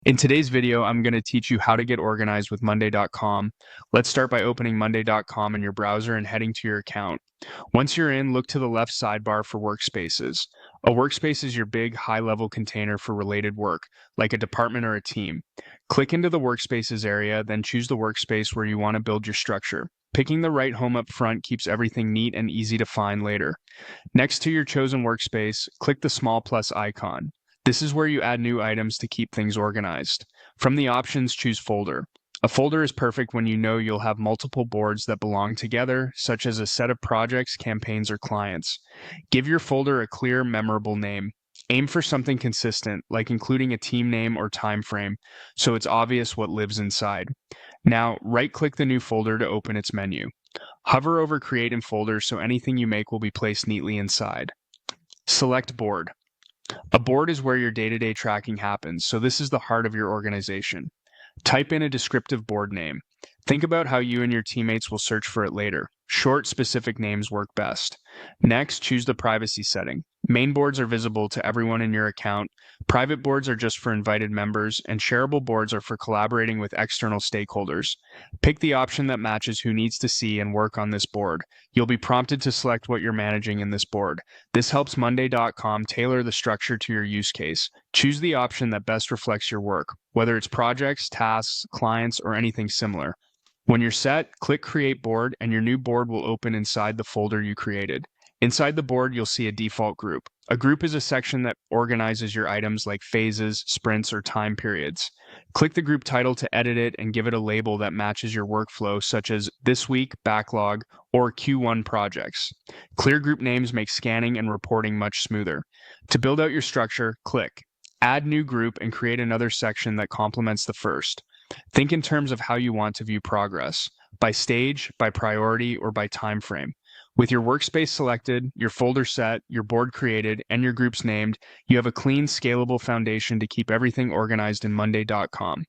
In today's video, I'm going to teach you how to get organized with Monday.com. Let's start by opening Monday.com in your browser and heading to your account. Once you're in, look to the left sidebar for workspaces. A workspace is your big, high-level container for related work, like a department or a team. Click into the workspaces area, then choose the workspace where you want to build your structure. Picking the right home up front keeps everything neat and easy to find later. Next to your chosen workspace, click the small plus icon. This is where you add new items to keep things organized. From the options, choose folder. A folder is perfect when you know you'll have multiple boards that belong together, such as a set of projects, campaigns, or clients. Give your folder a clear, memorable name. Aim for something consistent, like including a team name or time frame, so it's obvious what lives inside. Now, right-click the new folder to open its menu. Hover over Create in Folders so anything you make will be placed neatly inside. Select Board. A board is where your day-to-day tracking happens, so this is the heart of your organization. Type in a descriptive board name. Think about how you and your teammates will search for it later. Short, specific names work best. Next, choose the privacy setting. Main boards are visible to everyone in your account. Private boards are just for invited members, and shareable boards are for collaborating with external stakeholders. Pick the option that matches who needs to see and work on this board. You'll be prompted to select what you're managing in this board. This helps Monday.com tailor the structure to your use case. Choose the option that best reflects your work, whether it's projects, tasks, clients, or anything similar. When you're set, click Create Board, and your new board will open inside the folder you created. Inside the board, you'll see a default group. A group is a section that organizes your items like phases, sprints, or time periods. Click the group title to edit it and give it a label that matches your workflow, such as This Week, Backlog, or Q1 Projects. Clear group names make scanning and reporting much smoother. To build out your structure, click Add New Group and create another section that complements the first. Think in terms of how you want to view progress, by stage, by priority, or by time frame. With your workspace selected, your folder set, your board created, and your groups named, you have a clean, scalable foundation to keep everything organized in Monday.com.